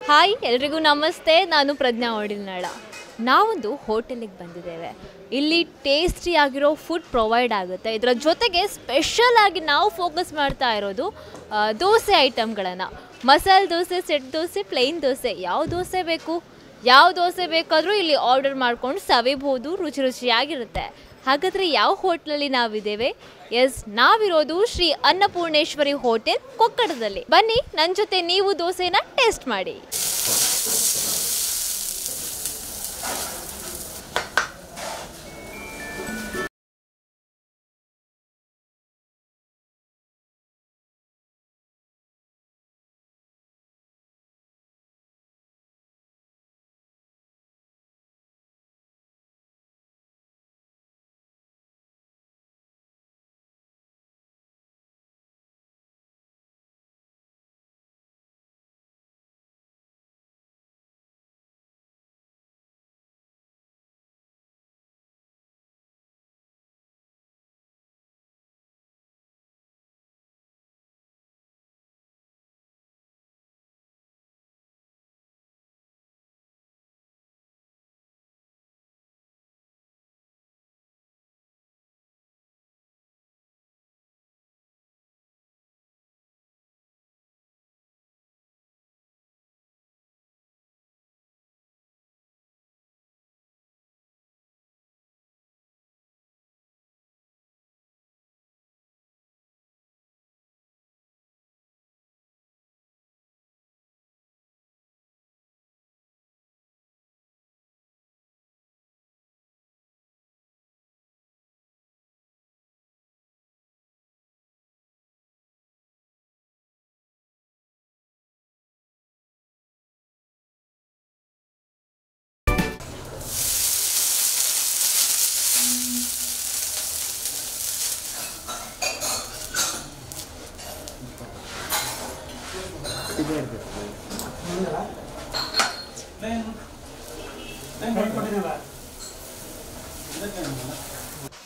Hi ಎಲ್ರಿಗೂ ನಮಸ್ತೆ. ನಾನು ಪ್ರಜ್ಞಾ ಒಡಿಲ್ನಾಳ. ನಾವೊಂದು ಹೋಟೆಲಿಗೆ ಬಂದಿದ್ದೇವೆ. ಇಲ್ಲಿ ಟೇಸ್ಟಿ ಆಗಿರೋ ಫುಡ್ ಪ್ರೊವೈಡ್ ಆಗುತ್ತೆ. ಇದರ ಜೊತೆಗೆ ಸ್ಪೆಷಲ್ ಆಗಿ ನಾವು ಫೋಕಸ್ ಮಾಡ್ತಾ ಇರೋದು ದೋಸೆ ಐಟಮ್ಗಳನ್ನು. ಮಸಾಲೆ ದೋಸೆ, ಸೆಟ್ ದೋಸೆ, ಪ್ಲೇನ್ ದೋಸೆ, ಯಾವ ದೋಸೆ ಬೇಕಾದರೂ ಇಲ್ಲಿ ಆರ್ಡರ್ ಮಾಡ್ಕೊಂಡು ಸವಿಬಹುದು. ರುಚಿಯಾಗಿರುತ್ತೆ. ಹಾಗಾದರೆ ಯಾವ ಹೋಟ್ಲಲ್ಲಿ ನಾವಿದ್ದೇವೆ? ನಾವಿರೋದು ಶ್ರೀ ಅನ್ನಪೂರ್ಣೇಶ್ವರಿ ಹೋಟೆಲ್, ಕೊಕ್ಕಡದಲ್ಲಿ. ಬನ್ನಿ, ನನ್ನ ಜೊತೆ ನೀವು ದೋಸೆನ ಟೇಸ್ಟ್ ಮಾಡಿ.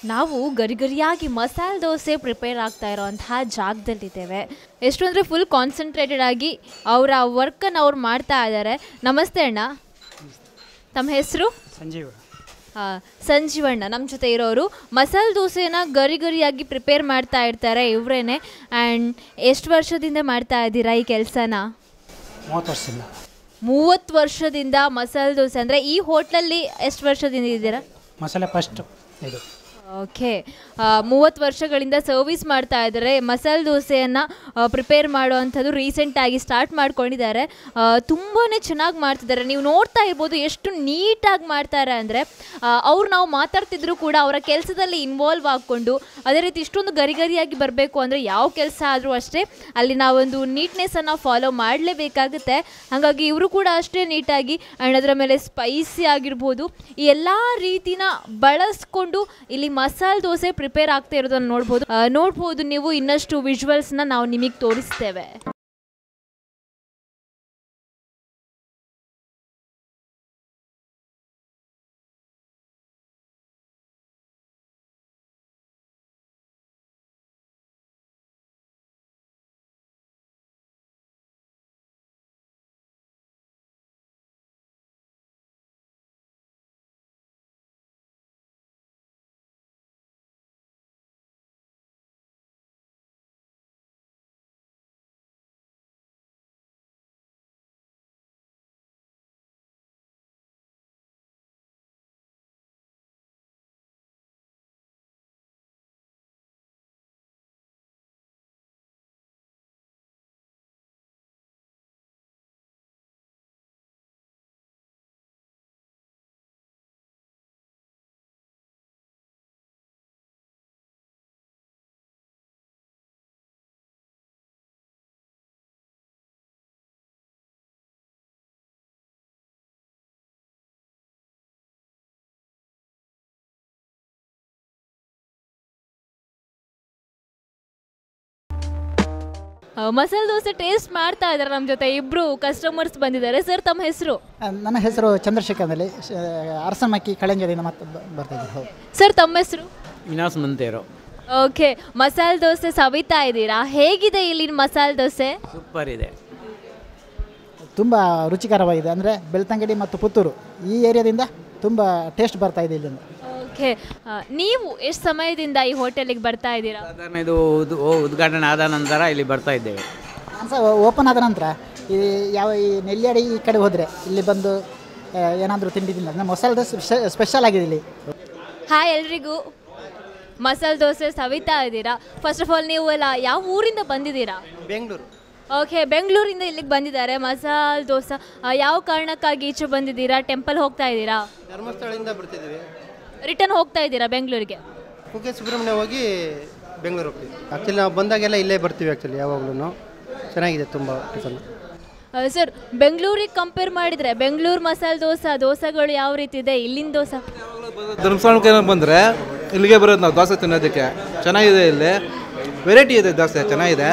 ನಾವು ಗರಿಗರಿಯಾಗಿ ಮಸಾಲೆ ದೋಸೆ ಪ್ರಿಪೇರ್ ಆಗ್ತಾ ಇರೋಂತಹ ಜಾಗದಲ್ಲಿದ್ದೇವೆ. ಎಷ್ಟು ಅಂದರೆ ಫುಲ್ ಕಾನ್ಸಂಟ್ರೇಟೆಡ್ ಆಗಿ ಅವರ ವರ್ಕನ್ನು ಅವ್ರು ಮಾಡ್ತಾ ಇದ್ದಾರೆ. ನಮಸ್ತೆ ಅಣ್ಣ, ತಮ್ಮ ಹೆಸರು? ಸಂಜೀವಣ್ಣ ನಮ್ಮ ಜೊತೆ ಇರೋರು. ಮಸಾಲೆ ದೋಸೆನ ಗರಿಗರಿಯಾಗಿ ಪ್ರಿಪೇರ್ ಮಾಡ್ತಾ ಇರ್ತಾರೆ ಇವರೇನೆ. ಆ್ಯಂಡ್ ಎಷ್ಟು ವರ್ಷದಿಂದ ಮಾಡ್ತಾ ಇದ್ದೀರಾ ಈ ಕೆಲಸನ? 30 ವರ್ಷದಿಂದ ಮಸಾಲೆ ದೋಸೆ. ಅಂದರೆ ಈ ಹೋಟ್ಲಲ್ಲಿ ಎಷ್ಟು ವರ್ಷದಿಂದ ಇದ್ದೀರಾ? ಮಸಾಲೆ ಫಸ್ಟ್ ಇದು. ಓಕೆ, 30 ವರ್ಷಗಳಿಂದ ಸರ್ವಿಸ್ ಮಾಡ್ತಾ ಇದ್ದಾರೆ. ಮಸಾಲೆ ದೋಸೆಯನ್ನು ಪ್ರಿಪೇರ್ ಮಾಡುವಂಥದ್ದು ರೀಸೆಂಟಾಗಿ ಸ್ಟಾರ್ಟ್ ಮಾಡ್ಕೊಂಡಿದ್ದಾರೆ. ತುಂಬಾ ಚೆನ್ನಾಗಿ ಮಾಡ್ತಿದ್ದಾರೆ. ನೀವು ನೋಡ್ತಾ ಇರ್ಬೋದು ಎಷ್ಟು ನೀಟಾಗಿ ಮಾಡ್ತಾರೆ ಅಂದರೆ ನಾವು ಮಾತಾಡ್ತಿದ್ರು ಕೂಡ ಅವರ ಕೆಲಸದಲ್ಲಿ ಇನ್ವಾಲ್ವ್ ಆಗಿಕೊಂಡು, ಅದೇ ರೀತಿ ಇಷ್ಟೊಂದು ಗರಿಗರಿಯಾಗಿ ಬರಬೇಕು ಅಂದರೆ ಯಾವ ಕೆಲಸ ಆದರೂ ಅಷ್ಟೇ ಅಲ್ಲಿ ನಾವೊಂದು ನೀಟ್ನೆಸ್ಸನ್ನು ಫಾಲೋ ಮಾಡಲೇಬೇಕಾಗುತ್ತೆ. ಹಾಗಾಗಿ ಇವರು ಕೂಡ ಅಷ್ಟೇ ನೀಟಾಗಿ ಆ್ಯಂಡ್ ಅದರ ಮೇಲೆ ಸ್ಪೈಸಿ ಆಗಿರ್ಬೋದು ಈ ಎಲ್ಲ ರೀತಿನ ಬಳಸ್ಕೊಂಡು ಇಲ್ಲಿ ಮಸಾಲೆ ದೋಸೆ ಪ್ರಿಪೇರ್ ಆಗ್ತಾ ಇರೋದನ್ನು ನೋಡ್ಬೋದು ನೀವು. ಇನ್ನಷ್ಟು ವಿಜುವಲ್ಸ್ನ ನಾವು ನಿಮಗೆ ತೋರಿಸ್ತೇವೆ. ಮಸಾಲೆ ದೋಸೆ ಟೇಸ್ಟ್ ಮಾಡ್ತಾ ಇದ್ದಾರೆ. ನಮ್ಮ ಜೊತೆ ಇಬ್ಬರು ಕಸ್ಟಮರ್ಸ್ ಬಂದಿದ್ದಾರೆ. ಸರ್, ತಮ್ಮ ಹೆಸರು? ನನ್ನ ಹೆಸರು ಚಂದ್ರಶೇಖರ್ ಅಲ್ಲಿ, ಅರಸಮಕ್ಕಿ ಕಳೆಂಜದಿಂದ ಮತ್ತೆ ಬರ್ತಿದ್ದೆ. ಸರ್, ತಮ್ಮ ಹೆಸರು? ವಿನಾಸ್ ಮಂತೇರು. ಓಕೆ, ಮಸಾಲೆ ದೋಸೆ ಸವಿತಾ ಇದ್ದೀರಾ. ಹೇಗಿದೆ ಇಲ್ಲಿನ ಮಸಾಲೆ ದೋಸೆ? ಸೂಪರ್ ಇದೆ, ತುಂಬ ರುಚಿಕರವಾಗಿದೆ. ಅಂದರೆ ಬೆಳ್ತಂಗಡಿ ಮತ್ತು ಪುತ್ತೂರು ಈ ಏರಿಯಾದಿಂದ ತುಂಬ ಟೇಸ್ಟ್ ಬರ್ತಾ ಇದೆ ಇಲ್ಲಿಂದ. ಓಕೆ, ನೀವು ಎಷ್ಟು ಸಮಯದಿಂದ ಈ ಹೋಟೆಲಿಗೆ ಬರ್ತಾ ಇದ್ದೀರಾ? ಸಾಧಾರಣ ಇದು ಉದ್ಘಾಟನೆ ಆದ ನಂತರ ಇಲ್ಲಿ ಬರ್ತಾ ಇದ್ದೇವೆ. ಓಪನ್ ಆದ ನಂತರ ಈ ಈ ನೆಲ್ಲಿಯಾಡಿ ಈ ಕಡೆ ಹೋದರೆ ಇಲ್ಲಿ ಬಂದು ಏನಾದರೂ ತಿಂಡಿ ತಿಂದ ಮಸಾಲೆ ದೋಸೆ ಸ್ಪೆಷಲ್ ಆಗಿದೆ ಇಲ್ಲಿ. ಹಾಯ್ ಎಲ್ರಿಗೂ, ಮಸಾಲೆ ದೋಸೆ ಸವಿತಾ ಇದ್ದೀರಾ. ಫಸ್ಟ್ ಆಫ್ ಆಲ್ ನೀವು ಎಲ್ಲ ಯಾವ ಊರಿಂದ ಬಂದಿದ್ದೀರಾ? ಬೆಂಗಳೂರು. ಓಕೆ, ಬೆಂಗಳೂರಿಂದ ಇಲ್ಲಿಗೆ ಬಂದಿದ್ದಾರೆ. ಮಸಾಲೆ ದೋಸೆ ಯಾವ ಕಾರಣಕ್ಕಾಗಿ ಈಚೆ ಬಂದಿದ್ದೀರಾ? ಟೆಂಪಲ್ ಹೋಗ್ತಾ ಇದ್ದೀರಾ? ಧರ್ಮಸ್ಥಳದಿಂದ ಬರ್ತಿದ್ದೀವಿ. ರಿಟರ್ನ್ ಹೋಗ್ತಾ ಇದ್ದೀರಾ ಬೆಂಗಳೂರಿಗೆ? ಕುಕ್ಕೆ ಸುಬ್ರಹ್ಮಣ್ಯ ಹೋಗಿ ಬೆಂಗಳೂರು ಹೋಗ್ತೀವಿ. ಆ್ಯಕ್ಚುಲಿ ನಾವು ಬಂದಾಗೆಲ್ಲ ಇಲ್ಲೇ ಬರ್ತೀವಿ. ಆ್ಯಕ್ಚುಲಿ ಯಾವಾಗಲೂ ಚೆನ್ನಾಗಿದೆ ತುಂಬ ಟಿಫನ್. ಸರ್, ಬೆಂಗಳೂರಿಗೆ ಕಂಪೇರ್ ಮಾಡಿದರೆ ಬೆಂಗಳೂರು ಮಸಾಲೆ ದೋಸೆಗಳು ಯಾವ ರೀತಿ ಇದೆ, ಇಲ್ಲಿನ ದೋಸೆ? ಧರ್ಮಸ್ಥಳಕ್ಕೆ ಬಂದರೆ ಇಲ್ಲಿಗೆ ಬರೋದು ನಾವು ದೋಸೆ ತಿನ್ನೋದಕ್ಕೆ. ಚೆನ್ನಾಗಿದೆ, ಇಲ್ಲಿ ವೆರೈಟಿ ಇದೆ ದೋಸೆ, ಚೆನ್ನಾಗಿದೆ.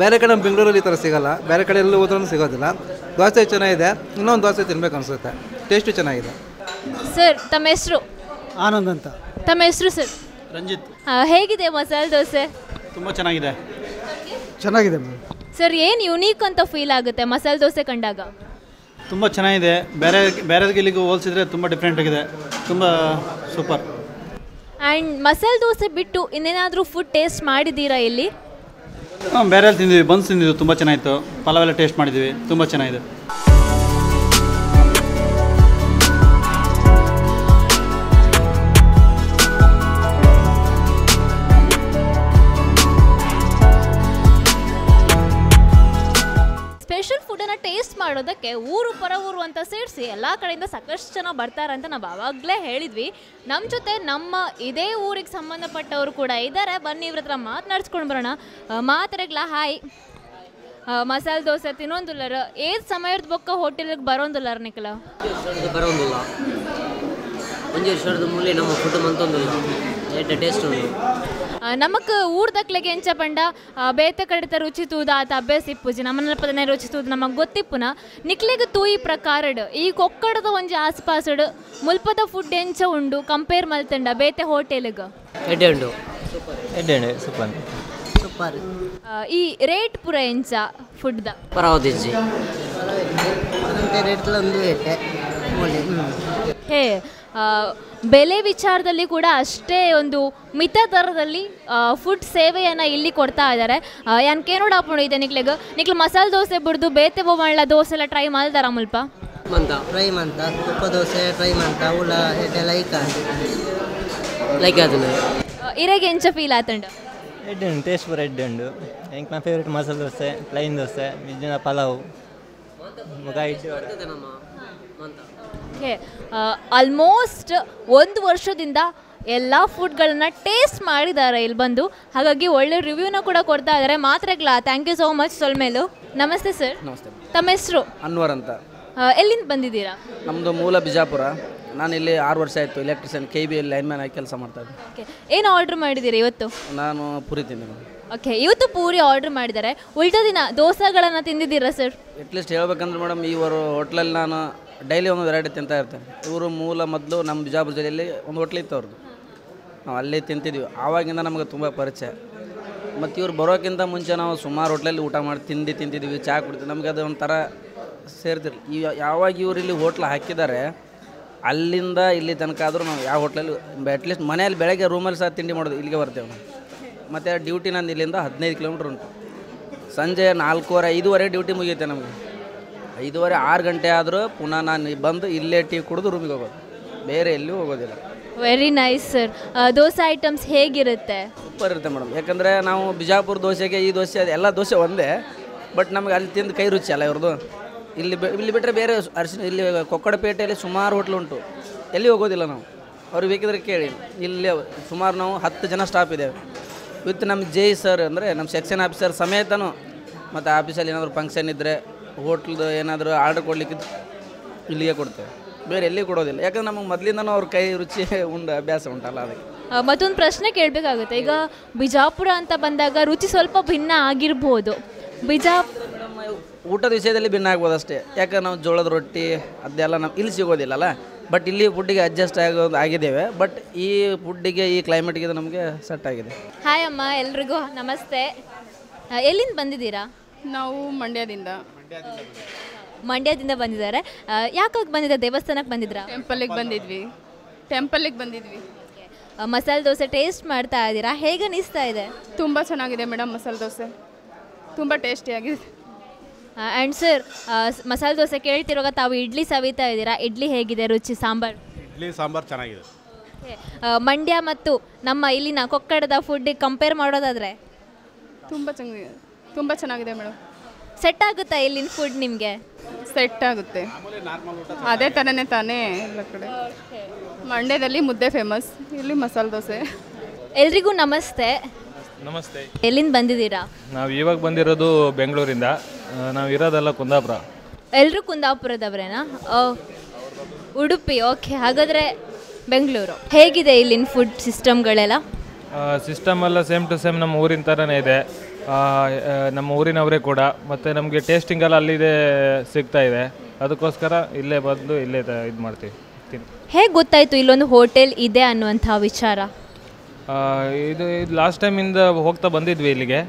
ಬೇರೆ ಕಡೆ ನಮ್ಮ ಬೆಂಗಳೂರಲ್ಲಿ ಈ ಥರ ಸಿಗೋಲ್ಲ, ಬೇರೆ ಕಡೆ ಎಲ್ಲೂ ಹೋದ್ರೂ ಸಿಗೋದಿಲ್ಲ. ದೋಸೆ ಚೆನ್ನಾಗಿದೆ, ಇನ್ನೊಂದು ದೋಸೆ ತಿನ್ಬೇಕು ಅನಿಸುತ್ತೆ. ಟೇಸ್ಟು ಚೆನ್ನಾಗಿದೆ. ಸರ್, ತಮ್ಮ ಹೆಸರು? ಆನಂದ್ ಅಂತ. ತಮ್ಮ ಹೆಸರು ಸರ್? ರಂಜಿತ್. ಹೇಗಿದೆ ಮಸಾಲೆ ದೋಸೆ? ತುಂಬ ಚೆನ್ನಾಗಿದೆ. ಚೆನ್ನಾಗಿದೆ ಮ್ಯಾಮ್. ಸರ್, ಏನು ಯುನೀಕ್ ಅಂತ ಫೀಲ್ ಆಗುತ್ತೆ ಮಸಾಲೆ ದೋಸೆ ಕಂಡಾಗ? ತುಂಬ ಚೆನ್ನಾಗಿದೆ. ಬೇರೆದಕ್ಕೆ ಇಲ್ಲಿಗೂ ಹೋಲಿಸಿದ್ರೆ ತುಂಬ ಡಿಫ್ರೆಂಟ್ ಆಗಿದೆ. ತುಂಬ ಸೂಪರ್. ಆ್ಯಂಡ್ ಮಸಾಲೆ ದೋಸೆ ಬಿಟ್ಟು ಇನ್ನೇನಾದರೂ ಫುಡ್ ಟೇಸ್ಟ್ ಮಾಡಿದ್ದೀರಾ ಇಲ್ಲಿ? ಬೇರೆ ತಿಂದಿದ್ವಿ, ಬನ್ಸ್ ತಿಂದಿದ್ವಿ, ತುಂಬ ಚೆನ್ನಾಗಿತ್ತು. ಪಲಾವೆಲ್ಲ ಟೇಸ್ಟ್ ಮಾಡಿದ್ವಿ, ತುಂಬ ಚೆನ್ನಾಗಿದೆ. ಸ್ಪೆಷಲ್ ಫುಡನ್ನು ಟೇಸ್ಟ್ ಮಾಡೋದಕ್ಕೆ ಊರು ಪರ ಊರು ಅಂತ ಸೇರಿಸಿ ಎಲ್ಲ ಕಡೆಯಿಂದ ಸಾಕಷ್ಟು ಜನ ಬರ್ತಾರೆ ಅಂತ ನಾವು ಆವಾಗಲೇ ಹೇಳಿದ್ವಿ. ನಮ್ಮ ಜೊತೆ ನಮ್ಮ ಇದೇ ಊರಿಗೆ ಸಂಬಂಧಪಟ್ಟವರು ಕೂಡ ಇದ್ದಾರೆ. ಬನ್ನಿ ಇವ್ರ ಹತ್ರ ಮಾತನಾಡ್ಸ್ಕೊಂಡು ಬರೋಣ. ಮಾತಾಡಗ್ಲ ಹಾಯ್. ಮಸಾಲೆ ದೋಸೆ ತಿನ್ನೊಂದುಲ್ಲರ ಏದು ಸಮಯದ ಬೊಕ್ಕ ಹೋಟೆಲ್ಗೆ ಬರೋಂದುಲ್ಲರ ನಿಖಲ ಬರೋಂದಿಲ್ಲ. ಒಂಜಿ ವರ್ಷದ ಮುಳ್ಳಿ ನಮ್ಮ ಫುಡ್ ಮಂತೊಂದಿಲ್ಲ. ಏಟ ಟೇಸ್ಟ್ ಉಂಟು. ನಮಕ್ ಊರ್ದಕ್ಲೆಗೆ ಎಂಚ ಪಂಡ ಬೇತೆ ಕಡಿತ ರುಚಿ ತೂದ ಆತ ಅಭ್ಯಾಸ ಇಪ್ಪುಜಿ ನಮ್ಮನ ಪದನೆ ರುಚಿ ತೂದ ನಮಗೆ ಗೊತ್ತಿಪ್ಪುನ ನಿಕ್ಲೆಗೆ ತೂಯಿ ಪ್ರಕಾರಡ್ ಈ ಕೊಕ್ಕಡದ ಒಂಜಿ ಆಸ್ಪಾಸಡ್ ಮುಲ್ಪದ ಫುಡ್ ಎಂಚ ಉಂಡು ಕಂಪೇರ್ ಮಲ್ತಂಡ ಬೇತೆ ಹೋಟೆಲ್ಗೆ? ಎಡ್ಡೆ ಉಂಡು. ಸೂಪರ್. ಸೂಪರ್. ಈ ರೇಟ್ ಪುರ ಎಂಚ ಫುಡ್ದ? ಪರವದಿಜ್ಜಿ ರೇಟ್ ಒಂದು ಹೇ, ಬೆಲೆ ವಿಚಾರದಲ್ಲಿ ಕೂಡ ಅಷ್ಟೇ ಒಂದು ಮಿತ ದರದಲ್ಲಿ ಫುಡ್ ಸೇವೆಯನ್ನು ಇಲ್ಲಿ ಕೊಡ್ತಾ ಇದ್ದಾರೆ. ಯಾನ್ಕೆ ನೋಡಾಪುಣ ಇದೆ ನಿಕ್ಲೆ ಮಸಾಲೆ ದೋಸೆ ಬಿಡ್ದು ಬೇತೆ ಬೋಮಳ್ಳ ದೋಸೆ ಎಲ್ಲ ಟ್ರೈ ಮಾಡ್ದಾರ ಮುಲ್ಪ ಟ್ರೈ ಮಂತ ತುಪ್ಪ ದೋಸೆ ಟ್ರೈ ಮಂತ ಉಳ ಲೈಕ್ ಅದನ್ನ ಇರೆಗೆ ಎಂಚ ಫೀಲ್ ಆತಂಡ? ಎಡ್ಡೆ ಉಂಡು, ಟೇಸ್ಟ್ ಪೂರ ಎಡ್ಡೆ ಉಂಡು. ಎಂಕ್ ನನ್ನ ಫೇವ್ರೇಟ್ ಮಸಾಲೆ ದೋಸೆ, ಪ್ಲೈನ್ ದೋಸೆ, ಮಿಜ್ಜಿನ ಪಲಾವ್, ಮುಗ ಇಡ್ಲಿ. ಓಕೆ, ಆಲ್ಮೋಸ್ಟ್ 1 ವರ್ಷದಿಂದ ಎಲ್ಲ ಫುಡ್ಗಳನ್ನು ಟೇಸ್ಟ್ ಮಾಡಿದ್ದಾರೆ ಇಲ್ಲಿ ಬಂದು. ಹಾಗಾಗಿ ಒಳ್ಳೆ ರಿವ್ಯೂನ ಕೂಡ ಕೊಡ್ತಾ ಇದ್ದಾರೆ. ಮಾತ್ರಗ್ಲಾ, ಥ್ಯಾಂಕ್ ಯು ಸೋ ಮಚ್. ಸೊಲ್ಮೇಲು ನಮಸ್ತೆ ಸರ್. ನಮಸ್ತೆ. ತಮ್ಮ ಹೆಸರು? ಅನ್ವರ್ ಅಂತ. ಎಲ್ಲಿಂದ ಬಂದಿದ್ದೀರಾ? ನಮ್ಮದು ಮೂಲ ಬಿಜಾಪುರ. ನಾನು ಇಲ್ಲಿ 6 ವರ್ಷ ಆಯಿತು ಎಲೆಕ್ಟ್ರಿಷಿಯನ್ KB ಲೈನ್ಮ್ಯಾನ್ ಆಗಿ ಕೆಲಸ ಮಾಡ್ತಾಯಿದ್ದೆ. ಓಕೆ, ಏನು ಆರ್ಡ್ರ್ ಮಾಡಿದ್ದೀರಿ ಇವತ್ತು? ನಾನು ಪುರಿ ತಿಂದೆ. ಓಕೆ, ಇವತ್ತು ಪೂರಿ ಆರ್ಡ್ರ್ ಮಾಡಿದ್ದಾರೆ. ಉಳಿದ ದಿನ ದೋಸೆಗಳನ್ನು ತಿಂದಿದ್ದೀರಾ ಸರ್? ಅಟ್ಲೀಸ್ಟ್ ಹೇಳ್ಬೇಕಂದ್ರೆ ಮೇಡಮ್, ಇವರು ಹೋಟ್ಲಲ್ಲಿ ನಾನು ಡೈಲಿ ಒಂದು ವೆರೈಟಿ ತಿಂತಾ ಇರ್ತೇನೆ. ಇವರು ಮೊದಲು ನಮ್ಮ ಬಿಜಾಪುರ ಜಿಲ್ಲೆಯಲ್ಲಿ ಒಂದು ಹೋಟ್ಲ್ ಇತ್ತು ಅವ್ರದ್ದು. ನಾವು ಅಲ್ಲೇ ತಿಂತಿದ್ವಿ. ಆವಾಗಿಂದ ನಮಗೆ ತುಂಬ ಪರಿಚಯ. ಮತ್ತು ಇವ್ರು ಬರೋಕ್ಕಿಂತ ಮುಂಚೆ ನಾವು ಸುಮಾರು ಹೋಟ್ಲಲ್ಲಿ ಊಟ ಮಾಡಿ ತಿಂತಿದ್ವಿ, ಚಹಾ ಕುಡಿತೀವಿ. ನಮಗೆ ಅದು ಒಂಥರ ಸೇರ್ತಿರ್ಲಿ. ಯಾವಾಗ ಇವ್ರು ಇಲ್ಲಿ ಹೋಟ್ಲ್ ಹಾಕಿದ್ದಾರೆ ಅಲ್ಲಿಂದ ಇಲ್ಲಿ ತನಕ ಆದರೂ ನಾವು ಯಾವ ಹೋಟ್ಲಲ್ಲಿ ಅಟ್ಲೀಸ್ಟ್ ಮನೆಯಲ್ಲಿ ಬೆಳಗ್ಗೆ ರೂಮಲ್ಲಿ ಸಹ ತಿಂಡಿ ಮಾಡೋದು ಇಲ್ಲಿಗೆ ಬರ್ತೇವೆ ನಾವು. ಮತ್ತು ಡ್ಯೂಟಿ ನಂದು ಇಲ್ಲಿಂದ 15 ಕಿಲೋಮೀಟ್ರ್ ಉಂಟು. ಸಂಜೆ 4:30 5:30 ಡ್ಯೂಟಿ ಮುಗಿಯುತ್ತೆ ನಮಗೆ. 5:30 6 ಗಂಟೆ ಆದರೂ ಪುನಃ ನಾನು ಬಂದು ಇಲ್ಲೇ ಟೀ ಕುಡಿದು ರೂಮಿಗೆ ಹೋಗೋದು, ಬೇರೆ ಎಲ್ಲೂ ಹೋಗೋದಿಲ್ಲ. Very nice sir. Dosa items ಹೇಗಿರುತ್ತೆ? ಸೂಪರ್ ಇರುತ್ತೆ ಮೇಡಮ್. ಯಾಕಂದರೆ ನಾವು ಬಿಜಾಪುರ ದೋಸೆಗೆ ಈ ದೋಸೆ ಎಲ್ಲ ದೋಸೆ ಒಂದೇ, ಬಟ್ ನಮಗೆ ಅಲ್ಲಿ ತಿಂದು ಕೈ ರುಚಿ ಅಲ್ಲ ಇವ್ರದ್ದು. ಇಲ್ಲಿ ಬಿಟ್ಟರೆ ಬೇರೆ ಇಲ್ಲಿ ಕೊಕ್ಕಡಪೇಟೆಯಲ್ಲಿ ಸುಮಾರು ಹೋಟ್ಲು ಉಂಟು, ಎಲ್ಲಿ ಹೋಗೋದಿಲ್ಲ ನಾವು. ಅವ್ರು ಬೇಕಿದ್ರೆ ಕೇಳಿ, ಇಲ್ಲಿ ಸುಮಾರು ನಾವು 10 ಜನ ಸ್ಟಾಫ್ ಇದ್ದೇವೆ. ವಿತ್ ನಮ್ಮ ಜೈ ಸರ್ ಅಂದರೆ ನಮ್ಮ ಸೆಕ್ಷನ್ ಆಫೀಸರ್ ಸಮೇತನೂ. ಮತ್ತು ಆಫೀಸಲ್ಲಿ ಏನಾದರೂ ಫಂಕ್ಷನ್ ಇದ್ದರೆ ಹೋಟ್ಲದು ಏನಾದರೂ ಆರ್ಡರ್ ಕೊಡಲಿಕ್ಕಿದ್ದು ಇಲ್ಲಿಗೆ ಕೊಡ್ತೇವೆ, ಬೇರೆ ಎಲ್ಲಿ ಕೊಡೋದಿಲ್ಲ. ಯಾಕಂದ್ರೆ ನಮಗೆ ಮೊದಲಿಂದನೂ ಅವ್ರ ಕೈ ರುಚಿ ಅಭ್ಯಾಸ ಉಂಟಲ್ಲ ಅದಕ್ಕೆ. ಮತ್ತೊಂದು ಪ್ರಶ್ನೆ ಕೇಳಬೇಕಾಗುತ್ತೆ. ಈಗ ಬಿಜಾಪುರ ಅಂತ ಬಂದಾಗ ರುಚಿ ಸ್ವಲ್ಪ ಭಿನ್ನ ಆಗಿರ್ಬೋದು. ಊಟದ ವಿಷಯದಲ್ಲಿ ಭಿನ್ನ ಆಗ್ಬೋದು ಅಷ್ಟೇ. ಯಾಕಂದ್ರೆ ನಾವು ಜೋಳದ ರೊಟ್ಟಿ ಅದೆಲ್ಲ ನಾವು ಇಲ್ಲಿ ಸಿಗೋದಿಲ್ಲಲ್ಲ. ಬಟ್ ಇಲ್ಲಿ ಫುಡ್ಡಿಗೆ ಅಡ್ಜಸ್ಟ್ ಆಗಿದ್ದೇವೆ. ಬಟ್ ಈ ಫುಡ್ಡಿಗೆ ಈ ಕ್ಲೈಮೇಟ್ಗೆ ಇದು ನಮಗೆ ಸೆಟ್ ಆಗಿದೆ. ಹಾಯ್ ಅಮ್ಮ, ಎಲ್ರಿಗೂ ನಮಸ್ತೆ. ಎಲ್ಲಿಂದ ಬಂದಿದ್ದೀರಾ? ನಾವು ಮಂಡ್ಯದಿಂದ. ಮಂಡ್ಯದಿಂದ ಬಂದಿದ್ದಾರೆ. ಯಾಕಾಗಿ ಬಂದಿದ್ದಾರೆ? ದೇವಸ್ಥಾನಕ್ಕೆ ಬಂದಿದ್ರಾ? ಟೆಂಪಲ್ಲಿಗೆ ಬಂದಿದ್ವಿ. ಮಸಾಲೆ ದೋಸೆ ಟೇಸ್ಟ್ ಮಾಡ್ತಾ ಇದ್ದೀರಾ, ಹೇಗೆ ಅನಿಸ್ತಾ ಇದೆ? ತುಂಬ ಚೆನ್ನಾಗಿದೆ ಮೇಡಮ್, ಮಸಾಲೆ ದೋಸೆ ತುಂಬ ಟೇಸ್ಟಿಯಾಗಿದೆ. ಆ್ಯಂಡ್ ಸರ್, ಮಸಾಲೆ ದೋಸೆ ಕೇಳ್ತಿರುವಾಗ ತಾವು ಇಡ್ಲಿ ಸವಿತಾ ಇದ್ದೀರಾ, ಇಡ್ಲಿ ಹೇಗಿದೆ ರುಚಿ? ಸಾಂಬಾರು? ಇಡ್ಲಿ ಸಾಂಬಾರು ಚೆನ್ನಾಗಿದೆ. ಮಂಡ್ಯ ಮತ್ತು ನಮ್ಮ ಇಲ್ಲಿನ ಕೊಕ್ಕಡದ ಫುಡ್ಡಿಗೆ ಕಂಪೇರ್ ಮಾಡೋದಾದರೆ? ತುಂಬ ಚೆನ್ನಾಗಿದೆ ಮೇಡಮ್. ಸೆಟ್ ಆಗುತ್ತಾ ಇಲ್ಲಿನ ಫುಡ್ ನಿಮಗೆ? ಸೆಟ್ ಆಗುತ್ತೆ, ಅದೇ ಥರನೇ ತಾನೇ ಎಲ್ಲ ಕಡೆ. ಮಂಡ್ಯದಲ್ಲಿ ಮುದ್ದೆ ಫೇಮಸ್, ಇಲ್ಲಿ ಮಸಾಲೆ ದೋಸೆ. ಎಲ್ರಿಗೂ ನಮಸ್ತೆ. ನಮಸ್ತೆ. ಎಲ್ಲಿಂದ ಬಂದಿದ್ದೀರಾ? ನಾವು ಇವಾಗ ಬಂದಿರೋದು ಬೆಂಗಳೂರಿಂದ. ನಾವು ಇರೋದೆಲ್ಲ ಕುಂದಾಪುರ. ಎಲ್ಲರೂ ಕುಂದಾಪುರದವರೇನಾ? ಉಡುಪಿ. ಓಕೆ, ಹಾಗಾದರೆ ಬೆಂಗಳೂರು. ಹೇಗಿದೆ ಇಲ್ಲಿನ ಫುಡ್ ಸಿಸ್ಟಮ್ಗಳೆಲ್ಲ? ಸಿಸ್ಟಮ್ ಎಲ್ಲ ಸೇಮ್ ಟು ಸೇಮ್ ನಮ್ಮ ಊರಿನ ಥರನೇ ಇದೆ. ನಮ್ಮ ಊರಿನವರೇ ಕೂಡ. ಮತ್ತು ನಮಗೆ ಟೇಸ್ಟಿಂಗ್ ಎಲ್ಲ ಅಲ್ಲಿದೆ ಸಿಗ್ತಾ ಇದೆ. ಅದಕ್ಕೋಸ್ಕರ ಇಲ್ಲೇ ಬಂದು ಇಲ್ಲೇ ಇದು ಮಾಡ್ತೀವಿ. ಹೇಗೆ ಗೊತ್ತಾಯಿತು ಇಲ್ಲೊಂದು ಹೋಟೆಲ್ ಇದೆ ಅನ್ನುವಂಥ ವಿಚಾರ? ಇದು ಲಾಸ್ಟ್ ಟೈಮಿಂದ ಹೋಗ್ತಾ ಬಂದಿದ್ವಿ ಇಲ್ಲಿಗೆ,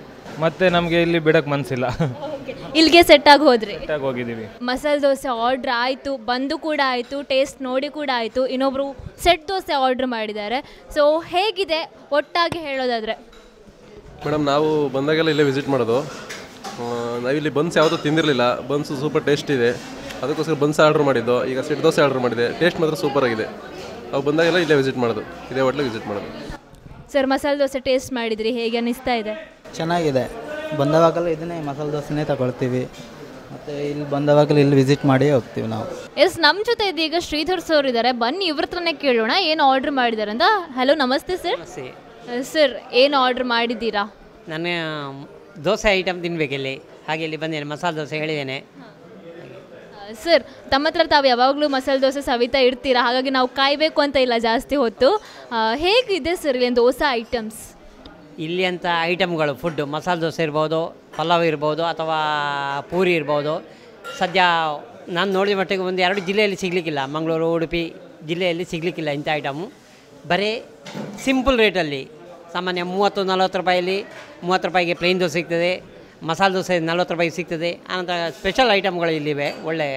ಮತ್ತು ನಮಗೆ ಇಲ್ಲಿ ಬಿಡೋಕ್ಕೆ ಮನಸ್ಸಿಲ್ಲ. ಇಲ್ಲಿಗೆ ಸೆಟ್ ಆಗಿ ಹೋದ್ರಿ? ಸೆಟ್ ಹೋಗಿದ್ದೀವಿ. ಮಸಾಲೆ ದೋಸೆ ಆರ್ಡ್ರ್ ಆಯಿತು, ಬಂದು ಕೂಡ ಆಯಿತು, ಟೇಸ್ಟ್ ನೋಡಿ ಕೂಡ ಆಯಿತು. ಇನ್ನೊಬ್ಬರು ಸೆಟ್ ದೋಸೆ ಆರ್ಡ್ರ್ ಮಾಡಿದ್ದಾರೆ. ಸೊ ಹೇಗಿದೆ ಒಟ್ಟಾಗಿ ಹೇಳೋದಾದರೆ? ಮೇಡಮ್, ನಾವು ಬಂದಾಗೆಲ್ಲ ಇಲ್ಲೇ ವಿಸಿಟ್ ಮಾಡೋದು. ನಾವಿಲ್ಲಿ ಬನ್ಸ್ ಯಾವುದೂ ತಿಂದಿರಲಿಲ್ಲ. ಬನ್ಸು ಸೂಪರ್ ಟೇಸ್ಟ್ ಇದೆ, ಅದಕ್ಕೋಸ್ಕರ ಬನ್ಸ್ ಆರ್ಡ್ರ್ ಮಾಡಿದ್ದು. ಈಗ ಸೆಟ್ ದೋಸೆ ಆರ್ಡ್ರ್ ಮಾಡಿದೆ, ಟೇಸ್ಟ್ ಮಾತ್ರ ಸೂಪರ್ ಆಗಿದೆ. ನಾವು ಬಂದಾಗೆಲ್ಲ ಇಲ್ಲೇ ವಿಸಿಟ್ ಮಾಡೋದು, ಇದೇ ಹೋಟ್ಲಿಗೆ ವಿಸಿಟ್ ಮಾಡೋದು. ಸರ್, ಮಸಾಲೆ ದೋಸೆ ಟೇಸ್ಟ್ ಮಾಡಿದ್ರಿ, ಹೇಗೆ ಅನ್ನಿಸ್ತಾ ಇದೆ? ಚೆನ್ನಾಗಿದೆ. ಬಂದವಾಗಲೂ ಇದನ್ನೇ ಮಸಾಲೆ ದೋಸೆನೇ ತಗೊಳ್ತೀವಿ, ಮತ್ತು ಇಲ್ಲಿ ಬಂದವಾಗಲೂ ಇಲ್ಲಿ ವಿಸಿಟ್ ಮಾಡಿ ಹೋಗ್ತೀವಿ ನಾವು. ಎಸ್, ನಮ್ಮ ಜೊತೆ ಇದೀಗ ಶ್ರೀಧರ್ ಸರ್ ಇದ್ದಾರೆ. ಬನ್ನಿ ಇವ್ರ ಹತ್ರನೇ ಕೇಳೋಣ ಏನು ಆರ್ಡ್ರ್ ಮಾಡಿದ್ದಾರೆ ಅಂತ. ಹಲೋ, ನಮಸ್ತೆ ಸರ್. ಸರ್, ಏನು ಆರ್ಡ್ರ್ ಮಾಡಿದ್ದೀರಾ? ನಾನು ದೋಸೆ ಐಟಮ್ ತಿನ್ನಬೇಕಿಲ್ಲಿ, ಹಾಗೆ ಇಲ್ಲಿ ಬಂದೇನೆ. ಮಸಾಲೆ ದೋಸೆ ಹೇಳಿದ್ದೇನೆ. ಸರ್, ತಮ್ಮ ಹತ್ರ ತಾವು ಯಾವಾಗಲೂ ಮಸಾಲೆ ದೋಸೆ ಸವಿತಾ ಇರ್ತೀರಾ, ಹಾಗಾಗಿ ನಾವು ಕಾಯಬೇಕು ಅಂತ ಇಲ್ಲ ಜಾಸ್ತಿ ಹೊತ್ತು. ಹೇಗಿದೆ ಸರ್ ಇಲ್ಲಿ ದೋಸೆ ಐಟಮ್ಸ್? ಇಲ್ಲಿ ಅಂತ ಐಟಮ್ಗಳು ಫುಡ್ಡು ಮಸಾಲೆ ದೋಸೆ ಇರ್ಬೋದು, ಪಲಾವ್ ಇರ್ಬೋದು, ಅಥವಾ ಪೂರಿ ಇರ್ಬೋದು. ಸದ್ಯ ನಾನು ನೋಡಿದ ಮಟ್ಟಿಗೆ ಒಂದು 2 ಜಿಲ್ಲೆಯಲ್ಲಿ ಸಿಗಲಿಕ್ಕಿಲ್ಲ. ಮಂಗಳೂರು, ಉಡುಪಿ ಜಿಲ್ಲೆಯಲ್ಲಿ ಸಿಗಲಿಕ್ಕಿಲ್ಲ ಇಂಥ ಐಟಮು. ಬರೀ ಸಿಂಪಲ್ ರೇಟಲ್ಲಿ ಸಾಮಾನ್ಯ 30-40 ರೂಪಾಯಲ್ಲಿ 30 ರೂಪಾಯಿಗೆ ಪ್ಲೇನ್ ದೋಸೆ ಸಿಗ್ತದೆ. ಮಸಾಲೆ ದೋಸೆ 40 ರೂಪಾಯಿಗೆ ಸಿಗ್ತದೆ. ಆನಂತರ ಸ್ಪೆಷಲ್ ಐಟಮ್ಗಳು ಇಲ್ಲಿವೆ, ಒಳ್ಳೆ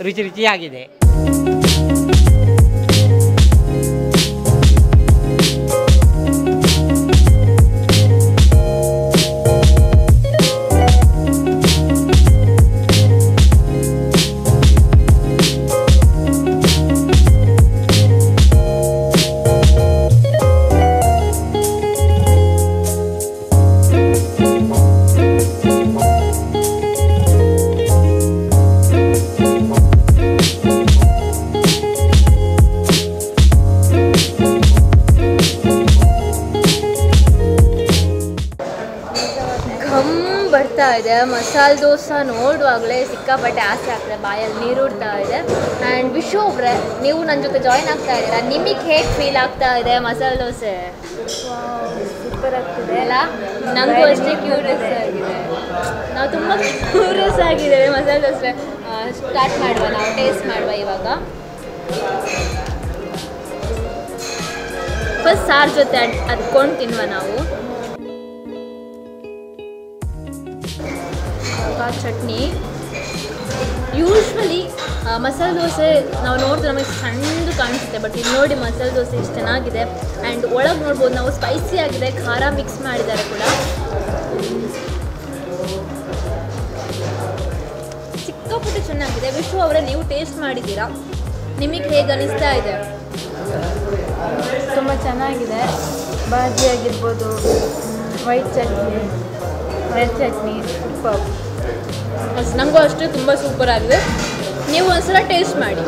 ರುಚಿಯಾಗಿದೆ. ಇದೆ ಮಸಾಲೆ ದೋಸೆ ನೋಡುವಾಗಲೇ ಸಿಕ್ಕಾಪಟ್ಟೆ ಆಸೆ ಆಗ್ತದೆ, ಬಾಯಲ್ಲಿ ನೀರುಡ್ತಾ ಇದೆ. ಆ್ಯಂಡ್ ವಿಶು ಅವರೇ, ನೀವು ನನ್ನ ಜೊತೆ ಜಾಯ್ನ್ ಆಗ್ತಾ ಇದ್ದೀರಾ, ನಿಮಗೆ ಹೇಗೆ ಫೀಲ್ ಆಗ್ತಾ ಇದೆ ಮಸಾಲೆ ದೋಸೆ? ಸೂಪರ್ ಆಗ್ತಿದೆ ಅಲ್ಲ? ನನಗೂ ಅಷ್ಟೇ ಕ್ಯೂರಿಯಸ್ ಆಗಿದೆ. ನಾವು ತುಂಬ ಕ್ಯೂರಿಯಸ್ ಆಗಿದ್ದೇವೆ ಮಸಾಲೆ ದೋಸೆ. ಸ್ಟಾರ್ಟ್ ಮಾಡುವ, ನಾವು ಟೇಸ್ಟ್ ಮಾಡುವ ಇವಾಗ. ಫಸ್ಟ್ ಸಾರು ಜೊತೆ ಅದ್ಕೊಂಡು ತಿನ್ನುವ ನಾವು. ಚಟ್ನಿ. ಯೂಶ್ವಲಿ ಮಸಾಲೆ ದೋಸೆ ನಾವು ನೋಡಿದ್ರೆ ನಮಗೆ ಸಣ್ಣದು ಕಾಣಿಸುತ್ತೆ, ಬಟ್ ಇಲ್ಲಿ ನೋಡಿ ಮಸಾಲೆ ದೋಸೆ ಇಷ್ಟು ಚೆನ್ನಾಗಿದೆ. ಆ್ಯಂಡ್ ಒಳಗೆ ನೋಡ್ಬೋದು ನಾವು ಸ್ಪೈಸಿ ಆಗಿದೆ, ಖಾರ ಮಿಕ್ಸ್ ಮಾಡಿದ್ದಾರೆ ಕೂಡ. ಸಿಕ್ಕಾಪಟ್ಟೆ ಚೆನ್ನಾಗಿದೆ. ವಿಶು ಅವರೇ, ನೀವು ಟೇಸ್ಟ್ ಮಾಡಿದ್ದೀರಾ, ನಿಮಗೆ ಹೇಗೆ ಅನಿಸ್ತಾ ಇದೆ? ತುಂಬ ಚೆನ್ನಾಗಿದೆ. ಬಾಜಿ ಆಗಿರ್ಬೋದು, white chutney, red chutney, super. ನನಗೂ ಅಷ್ಟೇ ತುಂಬ ಸೂಪರ್ ಆಗಿದೆ. ನೀವು ಒಂದ್ಸಲ ಟೇಸ್ಟ್ ಮಾಡಿ.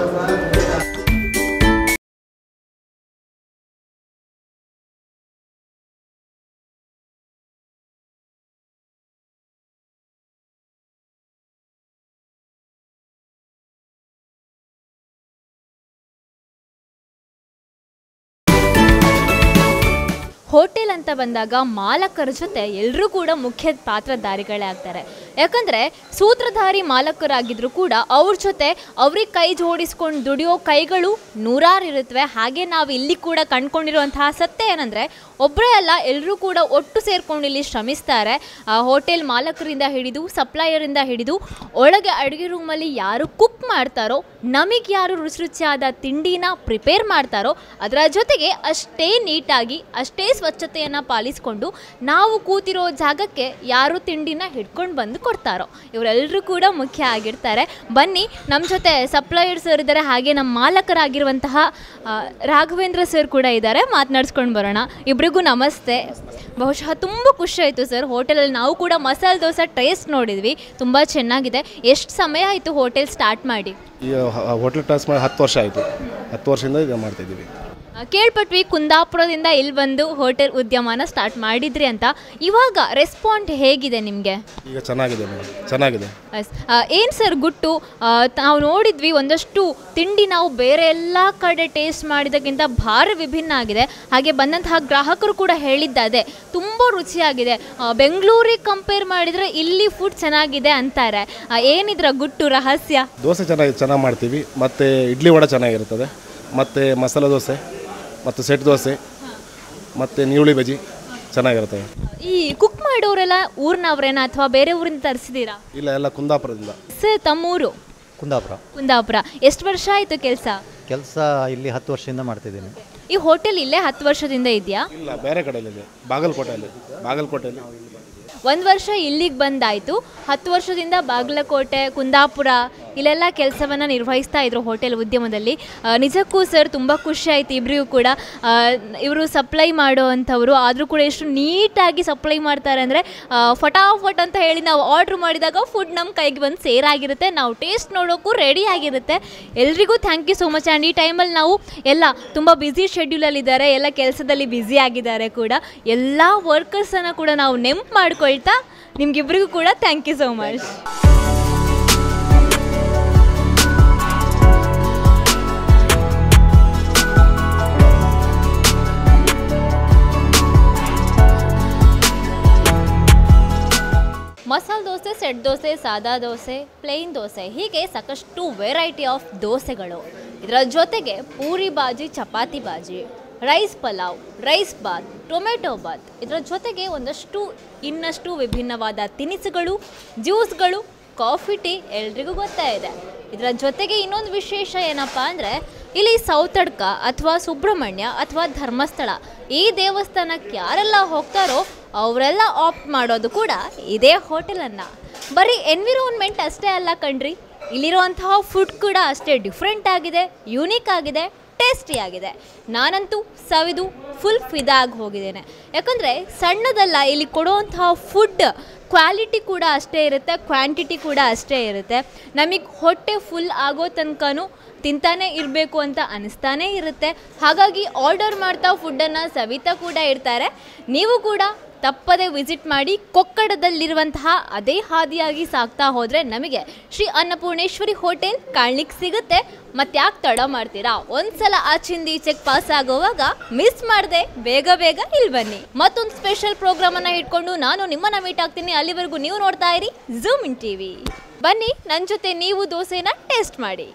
ಹೋಟೆಲ್ ಅಂತ ಬಂದಾಗ ಮಾಲಕರ ಜೊತೆ ಎಲ್ಲರೂ ಕೂಡ ಮುಖ್ಯ ಪಾತ್ರಧಾರಿಗಳೇ ಆಗ್ತಾರೆ. ಯಾಕಂದರೆ ಸೂತ್ರಧಾರಿ ಮಾಲಕರಾಗಿದ್ದರೂ ಕೂಡ ಅವ್ರ ಜೊತೆ ಅವ್ರಿಗೆ ಕೈ ಜೋಡಿಸ್ಕೊಂಡು ದುಡಿಯೋ ಕೈಗಳು ನೂರಾರು ಇರುತ್ತವೆ. ಹಾಗೆ ನಾವು ಇಲ್ಲಿ ಕೂಡ ಕಂಡುಕೊಂಡಿರುವಂತಹ ಸತ್ಯ ಏನಂದರೆ ಒಬ್ಬರೇ ಅಲ್ಲ, ಎಲ್ಲರೂ ಕೂಡ ಒಟ್ಟು ಸೇರ್ಕೊಂಡು ಇಲ್ಲಿ ಶ್ರಮಿಸ್ತಾರೆ. ಹೋಟೆಲ್ ಮಾಲಕರಿಂದ ಹಿಡಿದು ಸಪ್ಲೈಯರಿಂದ ಹಿಡಿದು ಒಳಗೆ ಅಡುಗೆ ರೂಮಲ್ಲಿ ಯಾರು ಕುಕ್ ಮಾಡ್ತಾರೋ, ನಮಗೆ ಯಾರು ರುಚಿ ರುಚಿಯಾದ ತಿಂಡಿನ ಪ್ರಿಪೇರ್ ಮಾಡ್ತಾರೋ ಅದರ ಜೊತೆಗೆ ಅಷ್ಟೇ ನೀಟಾಗಿ ಅಷ್ಟೇ ಸ್ವಚ್ಛತೆಯನ್ನು ಪಾಲಿಸಿಕೊಂಡು ನಾವು ಕೂತಿರೋ ಜಾಗಕ್ಕೆ ಯಾರು ತಿಂಡಿನ ಹಿಡ್ಕೊಂಡು ಬಂದು ಕೊಡ್ತಾರೋ ಇವರೆಲ್ಲರೂ ಕೂಡ ಮುಖ್ಯ ಆಗಿರ್ತಾರೆ. ಬನ್ನಿ, ನಮ್ಮ ಜೊತೆ ಸಪ್ಲೈಯರ್ ಸರ್ ಇದ್ದಾರೆ, ಹಾಗೆ ನಮ್ಮ ಮಾಲಕರಾಗಿರುವಂತಹ ರಾಘವೇಂದ್ರ ಸರ್ ಕೂಡ ಇದ್ದಾರೆ. ಮಾತನಾಡಿಸ್ಕೊಂಡು ಬರೋಣ. ಇಬ್ಬರಿಗೂ ನಮಸ್ತೆ. ಬಹುಶಃ ತುಂಬ ಖುಷಿ ಆಯಿತು ಸರ್, ಹೋಟೆಲಲ್ಲಿ ನಾವು ಕೂಡ ಮಸಾಲೆ ದೋಸೆ ಟೇಸ್ಟ್ ನೋಡಿದ್ವಿ, ತುಂಬ ಚೆನ್ನಾಗಿದೆ. ಎಷ್ಟು ಸಮಯ ಆಯಿತು ಹೋಟೆಲ್ ಸ್ಟಾರ್ಟ್ ಮಾಡಿ? ಈಗ ಹೋಟೆಲ್ ಸ್ಟಾರ್ಟ್ ಮಾಡಿ 10 ವರ್ಷ ಆಯಿತು. 10 ವರ್ಷದಿಂದ ಇದು ಮಾಡ್ತಾಯಿದ್ದೀವಿ. ಕೇಳ್ಪಟ್ವಿ ಕುಂದಾಪುರದಿಂದ ಇಲ್ಲಿ ಬಂದು ಹೋಟೆಲ್ ಉದ್ಯಮನ ಸ್ಟಾರ್ಟ್ ಮಾಡಿದ್ರಿ ಅಂತ. ಇವಾಗ ರೆಸ್ಪಾನ್ಸ್ ಹೇಗಿದೆ ನಿಮಗೆ? ಈಗ ಚೆನ್ನಾಗಿದೆ ಮೇಡಮ್, ಚೆನ್ನಾಗಿದೆ. ಏನು ಸರ್ ಗುಟ್ಟು, ನಾವು ನೋಡಿದ್ವಿ ಒಂದಷ್ಟು ತಿಂಡಿ ನಾವು ಬೇರೆ ಎಲ್ಲ ಕಡೆ ಟೇಸ್ಟ್ ಮಾಡಿದಕ್ಕಿಂತ ಭಾರಿ ವಿಭಿನ್ನ ಆಗಿದೆ. ಹಾಗೆ ಬಂದಂತಹ ಗ್ರಾಹಕರು ಕೂಡ ಹೇಳಿದ್ದಾದೆ ತುಂಬ ರುಚಿಯಾಗಿದೆ, ಬೆಂಗಳೂರಿಗೆ ಕಂಪೇರ್ ಮಾಡಿದರೆ ಇಲ್ಲಿ ಫುಡ್ ಚೆನ್ನಾಗಿದೆ ಅಂತಾರೆ. ಏನಿದ್ರ ಗುಟ್ಟು ರಹಸ್ಯ? ದೋಸೆ ಚೆನ್ನಾಗಿ ಮಾಡ್ತೀವಿ, ಮತ್ತು ಇಡ್ಲಿ ವಡೆ ಚೆನ್ನಾಗಿರ್ತದೆ, ಮತ್ತು ಮಸಾಲೆ ದೋಸೆ ಮತ್ತು ಸೆಟ್ ದೋಸೆ ಮತ್ತು ನೀರುಳ್ಳಿ ಬಜ್ಜಿ ಚೆನ್ನಾಗಿರ್ತವೆ. ಈ ಕುಕ್ ಮಾಡೋರೆಲ್ಲ ಊರಿನವ್ರೇನಾ ಅಥವಾ ಬೇರೆ ಊರಿಂದ ತರಿಸಿದ್ದೀರಾ? ಇಲ್ಲ, ಎಲ್ಲ ಕುಂದಾಪುರದಿಂದ. ಸರ್ ತಮ್ಮೂರು? ಕುಂದಾಪುರ. ಎಷ್ಟು ವರ್ಷ ಆಯಿತು ಕೆಲಸ ಇಲ್ಲಿ 10 ವರ್ಷದಿಂದ ಮಾಡ್ತಿದ್ದೀನಿ. ಈ ಹೋಟೆಲ್ ಇಲ್ಲೇ 10 ವರ್ಷದಿಂದ ಇದೆಯಾ? ಇಲ್ಲ, ಬೇರೆ ಕಡೆಯಲ್ಲಿದೆ, ಬಾಗಲಕೋಟೆಯಲ್ಲಿ. 1 ವರ್ಷ ಇಲ್ಲಿಗೆ ಬಂದಾಯಿತು. 10 ವರ್ಷದಿಂದ ಬಾಗಲಕೋಟೆ, ಕುಂದಾಪುರ ಇಲ್ಲೆಲ್ಲ ಕೆಲಸವನ್ನು ನಿರ್ವಹಿಸ್ತಾ ಇದ್ರು ಹೋಟೆಲ್ ಉದ್ಯಮದಲ್ಲಿ. ನಿಜಕ್ಕೂ ಸರ್ ತುಂಬ ಖುಷಿ ಆಯಿತು ಇಬ್ಬರಿಗೂ ಕೂಡ. ಇವರು ಸಪ್ಲೈ ಮಾಡೋ ಅಂಥವರು ಆದರೂ ಕೂಡ ಎಷ್ಟು ನೀಟಾಗಿ ಸಪ್ಲೈ ಮಾಡ್ತಾರೆ ಅಂದರೆ ಫಟಾಫಟ್ ಅಂತ ಹೇಳಿ ನಾವು ಆರ್ಡ್ರ್ ಮಾಡಿದಾಗ ಫುಡ್ ನಮ್ಮ ಕೈಗೆ ಬಂದು ಸೇರಾಗಿರುತ್ತೆ, ನಾವು ಟೇಸ್ಟ್ ನೋಡೋಕ್ಕೂ ರೆಡಿ ಆಗಿರುತ್ತೆ. ಎಲ್ರಿಗೂ thank you so much. And ಈ ಟೈಮಲ್ಲಿ ನಾವು ಎಲ್ಲ ತುಂಬ ಬ್ಯುಸಿ ಶೆಡ್ಯೂಲಲ್ಲಿದ್ದಾರೆ, ಎಲ್ಲ ಕೆಲಸದಲ್ಲಿ ಬ್ಯುಸಿ ಆಗಿದ್ದಾರೆ ಕೂಡ. ಎಲ್ಲ ವರ್ಕರ್ಸನ್ನು ಕೂಡ ನಾವು ನೆನಪು ಮಾಡ್ಕೊಳ್ತಾ ನಿಮಗಿಬ್ಬರಿಗೂ ಕೂಡ thank you so much. Masala dosa, set dosa, ಸಾದಾ ದೋಸೆ, ಪ್ಲೇನ್ ದೋಸೆ, ಹೀಗೆ ಸಾಕಷ್ಟು ವೆರೈಟಿ ಆಫ್ ದೋಸೆಗಳು. ಇದರ ಜೊತೆಗೆ puri bhaji, chapati bhaji, rice pulao, rice bath, tomato bath, ಇದರ ಜೊತೆಗೆ ಇನ್ನಷ್ಟು ವಿಭಿನ್ನವಾದ ತಿನಿಸುಗಳು, ಜ್ಯೂಸ್ಗಳು, ಕಾಫಿ, ಟೀ ಎಲ್ರಿಗೂ ಗೊತ್ತೇ ಇದೆ. ಇದರ ಜೊತೆಗೆ ಇನ್ನೊಂದು ವಿಶೇಷ ಏನಪ್ಪ ಅಂದರೆ ಇಲ್ಲಿ ಸೌತಡ್ಕ ಅಥವಾ ಸುಬ್ರಹ್ಮಣ್ಯ ಅಥವಾ ಧರ್ಮಸ್ಥಳ ಈ ದೇವಸ್ಥಾನಕ್ಕೆ ಯಾರೆಲ್ಲ ಹೋಗ್ತಾರೋ ಅವರೆಲ್ಲ ಆಪ್ಟ್ ಮಾಡೋದು ಕೂಡ ಇದೇ ಹೋಟೆಲನ್ನು. ಬರೀ ಎನ್ವಿರಾನ್ಮೆಂಟ್ ಅಷ್ಟೇ ಅಲ್ಲ ಕಣ್ರಿ, ಇಲ್ಲಿರುವಂತಹ ಫುಡ್ ಕೂಡ ಅಷ್ಟೇ ಡಿಫ್ರೆಂಟ್ ಆಗಿದೆ, ಯೂನಿಕ್ ಆಗಿದೆ, ಟೇಸ್ಟಿ ಆಗಿದೆ. ನಾನಂತೂ ಸವಿದು ಫುಲ್ ಫಿದಾಗಿ ಹೋಗಿದ್ದೇನೆ. ಯಾಕಂದರೆ ಸಣ್ಣದಲ್ಲ, ಇಲ್ಲಿ ಕೊಡುವಂತಹ ಫುಡ್ ಕ್ವಾಲಿಟಿ ಕೂಡ ಅಷ್ಟೇ ಇರುತ್ತೆ, ಕ್ವಾಂಟಿಟಿ ಕೂಡ ಅಷ್ಟೇ ಇರುತ್ತೆ. ನಮಗೆ ಹೊಟ್ಟೆ ಫುಲ್ ಆಗೋ ತನಕನೂ ತಿಂತಾನೆ ಇರಬೇಕು ಅಂತ ಅನಿಸ್ತಾನೇ ಇರುತ್ತೆ. ಹಾಗಾಗಿ ಆರ್ಡರ್ ಮಾಡ್ತಾ ಫುಡ್ಡನ್ನು ಸವಿತಾ ಕೂಡ ಇರ್ತಾರೆ. ನೀವು ಕೂಡ ತಪ್ಪದೆ ವಿಸಿಟ್ ಮಾಡಿ. ಕೊಕ್ಕಡದಲ್ಲಿರುವಂತಹ ಅದೇ ಹಾದಿಯಾಗಿ ಸಾಕ್ತಾ ಹೋದರೆ ನಮಗೆ ಶ್ರೀ ಅನ್ನಪೂರ್ಣೇಶ್ವರಿ ಹೋಟೆಲ್ ಕಾಣ್ಲಿಕ್ಕೆ ಸಿಗುತ್ತೆ. ಮತ್ತೆ ಯಾಕೆ ತಡ ಮಾಡ್ತೀರಾ? ಒಂದ್ಸಲ ಆಚಿಂದ ಈಚೆಗೆ ಪಾಸ್ ಆಗೋವಾಗ ಮಿಸ್ ಮಾಡದೆ ಬೇಗ ಇಲ್ಲಿ ಬನ್ನಿ. ಮತ್ತೊಂದು ಸ್ಪೆಷಲ್ ಪ್ರೋಗ್ರಾಮನ್ನು ಇಟ್ಕೊಂಡು ನಾನು ನಿಮ್ಮನ್ನ ಮೀಟ್ ಆಗ್ತೀನಿ. ಅಲ್ಲಿವರೆಗೂ ನೀವು ನೋಡ್ತಾ ಇರಿ ಝೂಮ್ ಇನ್ ಟಿವಿ. ಬನ್ನಿ, ನನ್ನ ಜೊತೆ ನೀವು ದೋಸೆನ ಟೇಸ್ಟ್ ಮಾಡಿ.